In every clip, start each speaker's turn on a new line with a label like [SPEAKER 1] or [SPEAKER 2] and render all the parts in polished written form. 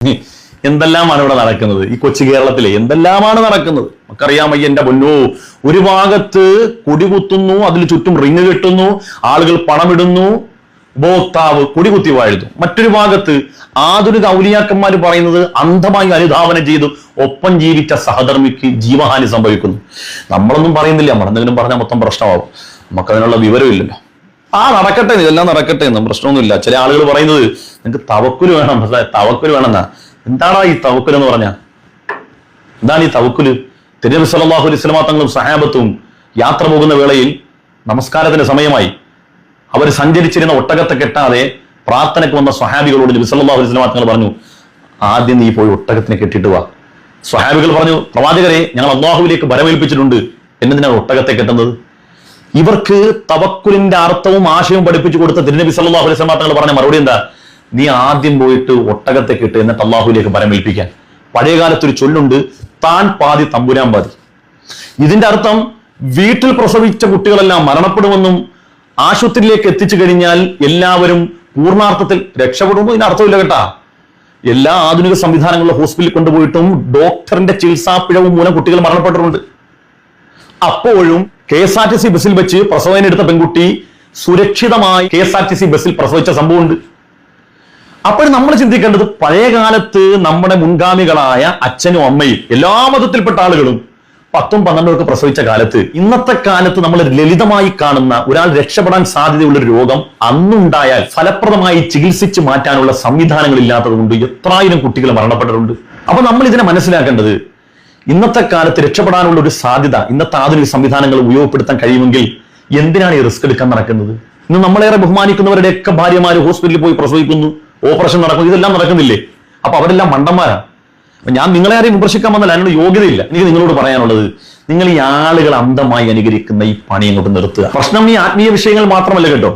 [SPEAKER 1] എന്തെല്ലാമാണ് ഇവിടെ നടക്കുന്നത്? ഈ കൊച്ചു കേരളത്തിലെ എന്തെല്ലാമാണ് നടക്കുന്നത് നമുക്കറിയാം. എന്റെ പൊന്നോ, ഒരു ഭാഗത്ത് കൊടികുത്തുന്നു, അതിൽ ചുറ്റും റിങ് കെട്ടുന്നു, ആളുകൾ പണമിടുന്നു, ഉപഭോക്താവ് കൊടികുത്തി വാഴുന്നു. മറ്റൊരു ഭാഗത്ത് ആധുനിക ഔലിയാക്കന്മാർ പറയുന്നത് അന്ധമായി അനുധാവനം ചെയ്തു ഒപ്പം ജീവിച്ച സഹധർമ്മിക്ക് ജീവഹാനി സംഭവിക്കുന്നു. നമ്മളൊന്നും പറയുന്നില്ല, നമ്മളെന്തെങ്കിലും പറഞ്ഞാൽ മൊത്തം പ്രശ്നമാവും. നമുക്കതിനുള്ള വിവരമില്ലല്ലോ. നടക്കട്ടെ, ഇതെല്ലാം നടക്കട്ടെ എന്നും പ്രശ്നമൊന്നുമില്ല. ചില ആളുകൾ പറയുന്നത് നിങ്ങൾക്ക് തവക്കുല് വേണം, തവക്കുല് വേണമെന്നാ. എന്താടാ ഈ തവക്കുൽ എന്ന് പറഞ്ഞാൽ? എന്താണ് ഈ തവക്കുല്? തിരുനബി സല്ലല്ലാഹു അലൈഹി വസല്ലം തങ്ങളും സഹാബത്തും യാത്ര പോകുന്ന വേളയിൽ നമസ്കാരത്തിന്റെ സമയമായി. അവർ സഞ്ചരിച്ചിരുന്ന ഒട്ടകത്തെ കെട്ടാതെ പ്രാർത്ഥനയ്ക്ക് വന്ന സ്വഹാബികളോട് നബി സല്ലല്ലാഹു അലൈഹി വസല്ലം തങ്ങൾ പറഞ്ഞു, ആദ്യം നീ പോയി ഒട്ടകത്തിനെ കെട്ടിട്ട് വാ. സ്വഹാബികൾ പറഞ്ഞു, പ്രവാചകരെ, ഞങ്ങൾ അല്ലാഹുവിലേക്ക് വരവേൽപ്പിച്ചിട്ടുണ്ട്, എന്നതിനാണ് ഒട്ടകത്തെ കെട്ടുന്നത്? ഇവർക്ക് തവക്കുലിന്റെ അർത്ഥവും ആശയവും പഠിപ്പിച്ചു കൊടുത്ത തിരുനബി സല്ലല്ലാഹു അലൈഹി വസല്ലം തങ്ങൾ പറഞ്ഞ മറുപടി എന്താ? നീ ആദ്യം പോയിട്ട് ഒട്ടകത്തെ കിട്ട്, എന്നിട്ട് അള്ളാഹുവിലേക്ക് പരമേൽപ്പിക്കാൻ. പഴയകാലത്തൊരു ചൊല്ലുണ്ട്, താൻ പാതി തമ്പുരാൻ പാതി. ഇതിന്റെ അർത്ഥം വീട്ടിൽ പ്രസവിച്ച കുട്ടികളെല്ലാം മരണപ്പെടുമെന്നും ആശുപത്രിയിലേക്ക് എത്തിച്ചു കഴിഞ്ഞാൽ എല്ലാവരും പൂർണ്ണാർത്ഥത്തിൽ രക്ഷപ്പെടുമെന്നും ഇതിന് അർത്ഥമില്ല കേട്ടാ. എല്ലാ ആധുനിക സംവിധാനങ്ങളിലും ഹോസ്പിറ്റലിൽ കൊണ്ടുപോയിട്ടും ഡോക്ടറിന്റെ ചികിത്സാ പിഴവ് മൂലം കുട്ടികൾ മരണപ്പെട്ടിട്ടുണ്ട്. അപ്പോഴും KSRTC ബസ്സിൽ വെച്ച് പ്രസവം എടുത്ത പെൺകുട്ടി സുരക്ഷിതമായി KSRTC ബസ്സിൽ പ്രസവിച്ച സംഭവമുണ്ട്. അപ്പോൾ നമ്മൾ ചിന്തിക്കേണ്ടത്, പഴയ കാലത്ത് നമ്മുടെ മുൻഗാമികളായ അച്ഛനും അമ്മയും എല്ലാ മതത്തിൽപ്പെട്ട ആളുകളും 10ഉം 12ഉം ഒക്കെ പ്രസവിച്ച കാലത്ത്, ഇന്നത്തെ കാലത്ത് നമ്മൾ ലളിതമായി കാണുന്ന ഒരാൾ രക്ഷപ്പെടാൻ സാധ്യതയുള്ള ഒരു രോഗം അന്നുണ്ടായാൽ ഫലപ്രദമായി ചികിത്സിച്ച് മാറ്റാനുള്ള സംവിധാനങ്ങൾ ഇല്ലാത്തത് കൊണ്ട് എത്രായിരം കുട്ടികൾ മരണപ്പെട്ടിട്ടുണ്ട്. അപ്പൊ നമ്മൾ ഇതിനെ മനസ്സിലാക്കേണ്ടത്, ഇന്നത്തെ കാലത്ത് രക്ഷപ്പെടാനുള്ള ഒരു സാധ്യത ഇന്നത്തെ ആധുനിക സംവിധാനങ്ങൾ ഉപയോഗപ്പെടുത്താൻ കഴിയുമെങ്കിൽ എന്തിനാണ് ഈ റിസ്ക് എടുക്കാൻ നടക്കുന്നത്? ഇന്ന് നമ്മളേറെ ബഹുമാനിക്കുന്നവരുടെയൊക്കെ ഭാര്യമാര് ഹോസ്പിറ്റലിൽ പോയി പ്രസവിക്കുന്നു, ഓപ്പറേഷൻ നടക്കുന്നു, ഇതെല്ലാം നടക്കുന്നില്ലേ? അപ്പൊ അവരെല്ലാം മണ്ടന്മാരാണ്. അപ്പൊ ഞാൻ നിങ്ങളെ ആരെയും വിമർശിക്കാൻ വന്നല്ല, അതിനുള്ള യോഗ്യതയില്ല. എനിക്ക് നിങ്ങളോട് പറയാനുള്ളത്, നിങ്ങൾ ഈ ആളുകൾ അന്ധമായി അനുകരിക്കുന്ന ഈ പണി അങ്ങോട്ട് നിർത്തുക. പ്രശ്നം ഈ ആത്മീയ വിഷയങ്ങൾ മാത്രമല്ല കേട്ടോ.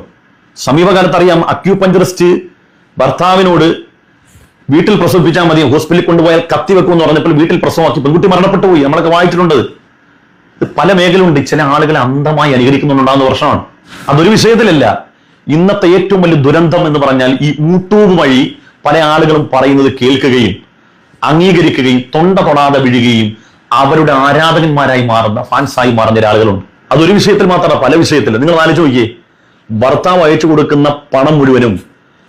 [SPEAKER 1] സമീപകാലത്ത് അറിയാം, അക്യൂപഞ്ചറിസ്റ്റ് ഭർത്താവിനോട് വീട്ടിൽ പ്രസവിപ്പിച്ചാൽ മതി, ഹോസ്പിറ്റലിൽ കൊണ്ടുപോയാൽ കത്തി വെക്കുമെന്ന് പറഞ്ഞപ്പോൾ വീട്ടിൽ പ്രസവമാക്കി, പെൺകുട്ടി മരണപ്പെട്ടു പോയി. നമ്മളൊക്കെ വായിച്ചിട്ടുണ്ട്. ഇത് പല മേഖലയുണ്ട്. ചില ആളുകളെ അന്ധമായി അനുകരിക്കുന്നുണ്ടാകുന്ന പ്രശ്നമാണ്. അതൊരു വിഷയത്തിലല്ല. ഇന്നത്തെ ഏറ്റവും വലിയ ദുരന്തം എന്ന് പറഞ്ഞാൽ ഈ യൂട്യൂബ് വഴി പല ആളുകളും പറയുന്നത് കേൾക്കുകയും അംഗീകരിക്കുകയും തൊണ്ട തൊടാതെ വീഴുകയും അവരുടെ ആരാധകന്മാരായി മാറുന്ന, ഫാൻസായി മാറുന്ന ആളുകളുണ്ട്. അതൊരു വിഷയത്തിൽ മാത്രമല്ല, പല വിഷയത്തിലും. നിങ്ങൾ ആലോചിച്ച് നോക്കിയേ, ഭർത്താവ് അയച്ചു കൊടുക്കുന്ന പണം മുഴുവനും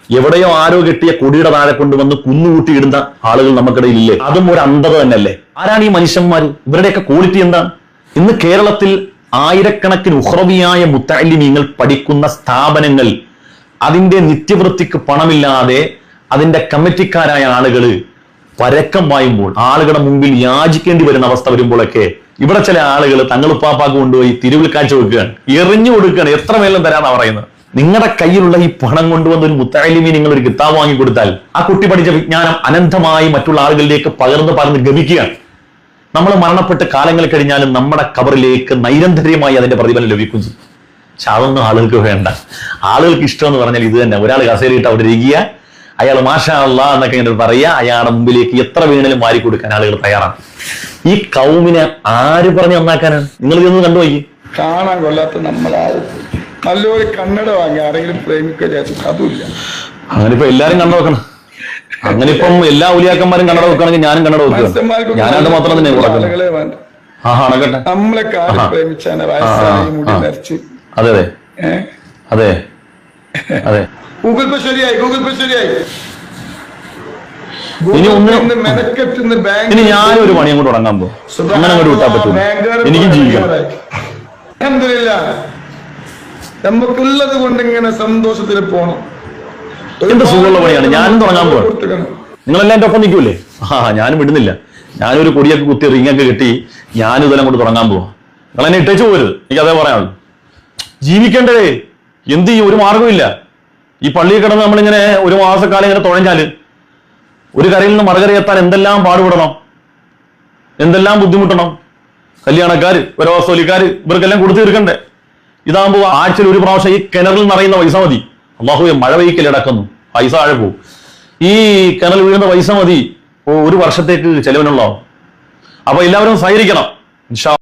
[SPEAKER 1] എവിടെയോ ആരോ കെട്ടിയ കൊടിയുടെ താഴെ കൊണ്ടുവന്ന് കുന്നുകൂട്ടിയിടുന്ന ആളുകൾ നമുക്കിടയിൽ ഇല്ലേ? അതും ഒരു അന്ധത തന്നെയല്ലേ? ആരാണ് ഈ മനുഷ്യന്മാർ? ഇവരുടെയൊക്കെ ക്വാളിറ്റി എന്താണ്? ഇന്ന് കേരളത്തിൽ ആയിരക്കണക്കിന് ഉഖ്റവിയായ മുത്തഅല്ലിമീങ്ങൾ പഠിക്കുന്ന സ്ഥാപനങ്ങൾ, അതിന്റെ നിത്യവൃത്തിക്ക് പണമില്ലാതെ അതിന്റെ കമ്മിറ്റിക്കാരായ ആളുകൾ പരക്കം വായുമ്പോൾ, ആളുകളുടെ മുമ്പിൽ യാചിക്കേണ്ടി വരുന്ന അവസ്ഥ വരുമ്പോഴൊക്കെ ഇവിടെ ചില ആളുകൾ തങ്ങളുപ്പാപ്പാക്ക് കൊണ്ടുപോയി തിരുവിൽ കാഴ്ച വെക്കുകയാണ്, എറിഞ്ഞു കൊടുക്കുകയാണ്. എത്ര മേലും തരാന്നാ പറയുന്നത്? നിങ്ങളുടെ കയ്യിലുള്ള ഈ പണം കൊണ്ടുവന്ന ഒരു മുത്തഅല്ലിമി നിങ്ങൾ ഒരു കിതാബ് വാങ്ങി കൊടുത്താൽ ആ കുട്ടി പഠിച്ച വിജ്ഞാനം അനന്തമായി മറ്റുള്ള ആളുകളിലേക്ക് പകർന്ന് ഗമിക്കുകയാണ്. നമ്മൾ മരണപ്പെട്ട് കാലങ്ങൾ കഴിഞ്ഞാലും നമ്മുടെ ഖബറിലേക്ക് നൈരന്തര്യമായി അതിന്റെ പ്രതിഫലം ലഭിക്കും ചെയ്യും. പക്ഷെ അതൊന്നും ആളുകൾക്ക് വേണ്ട. ആളുകൾക്ക് ഇഷ്ടം എന്ന് പറഞ്ഞാൽ ഇത് തന്നെ. ഒരാൾ കസേരയിട്ട് അവിടെ ഇരിക്കുക, അയാൾ മാഷാ അല്ലാ എന്നൊക്കെ ഇങ്ങനെ പറയുക, അയാളുടെ മുമ്പിലേക്ക് എത്ര വീണലും വാരി കൊടുക്കാൻ ആളുകൾ തയ്യാറാണ്. ഈ കൗമിനെ ആര് പറഞ്ഞ് നന്നാക്കാനാണ്? നിങ്ങൾ ഇതൊന്നും കണ്ടുപോയി.
[SPEAKER 2] കാണാൻ കൊള്ളാത്ത നമ്മളാരും നല്ലൊരു കണ്ണട വാങ്ങി ആരെങ്കിലും പ്രേമിക്കില്ല, അതുമില്ല.
[SPEAKER 1] അങ്ങനെ ഇപ്പൊ എല്ലാരും കണ്ണട വെക്കണം. അങ്ങനെ ഇപ്പം എല്ലാ ഉലിയാക്കന്മാരും കണ്ണട വെക്കുകയാണെങ്കിൽ ഞാനും കണ്ണട വെക്കുക. ഞാനത് മാത്രം തന്നെ നടക്കട്ടെ.
[SPEAKER 2] നമ്മളെ കാര്യം പ്രേമിച്ചാണ് വയസ്സായി മുടി നരച്ചു.
[SPEAKER 1] അതെ അതെ അതെ അതെ.
[SPEAKER 2] ഗൂഗിൾ പേ ശരിയായി, ഗൂഗിൾ പേ ശരിയായി.
[SPEAKER 1] ഇനി ഞാനൊരു പണി അങ്ങോട്ട് തുടങ്ങാൻ പോകും. അങ്ങനെ അങ്ങോട്ട് വിട്ടാൻ പറ്റും, എനിക്കും ജീവിക്കണം.
[SPEAKER 2] അൽഹംദുലില്ലാഹ്, നമുക്കുള്ളത് കൊണ്ട് ഇങ്ങനെ സന്തോഷത്തിൽ പോണം.
[SPEAKER 1] എന്ത് സുഖമുള്ള പണിയാണ്. ഞാനും തുടങ്ങാൻ പോവാണ്. നിങ്ങളെല്ലാം എന്റെ ഒപ്പം നിൽക്കൂലേ? ഞാനും വിടുന്നില്ല. ഞാനൊരു കൊടിയൊക്കെ കുത്തി റിങ്ങൊക്കെ കെട്ടി ഞാനും ഇതെല്ലാം കൊണ്ട് തുടങ്ങാൻ പോവാ. നിങ്ങൾ എന്നെ ഇട്ടേച്ചു പോരുത്. എനിക്ക് അതേ പറയാനുള്ളൂ. ജീവിക്കേണ്ടേ? എന്ത് ചെയ്യും? ഒരു മാർഗമില്ല. ഈ പള്ളിയിൽ കിടന്ന് നമ്മളിങ്ങനെ ഒരു മാസക്കാലം ഇങ്ങനെ തുഴഞ്ഞാല് ഒരു കരയിൽ നിന്ന് മറുകരയെത്താൻ എന്തെല്ലാം പാടുപെടണം, എന്തെല്ലാം ബുദ്ധിമുട്ടണം. കല്യാണക്കാര്, വരവസോലിക്കാര്, ഇവർക്കെല്ലാം കൊടുത്തു തീർക്കണ്ടേ? ഇതാകുമ്പോൾ ആഴ്ചയിൽ ഒരു പ്രാവശ്യം ഈ കിണറിൽ നിറയുന്ന പൈസ മതി. അല്ലാഹുവേ, മഴ പെയ്ക്കൽ അടക്കുന്നു, പൈസ താഴെ പോകും. ഈ കിണൽ വീഴുന്ന പൈസ മതി ഒരു വർഷത്തേക്ക് ചെലവിനുള്ളതാവും. അപ്പൊ എല്ലാവരും സഹകരിക്കണം. ഇൻഷാ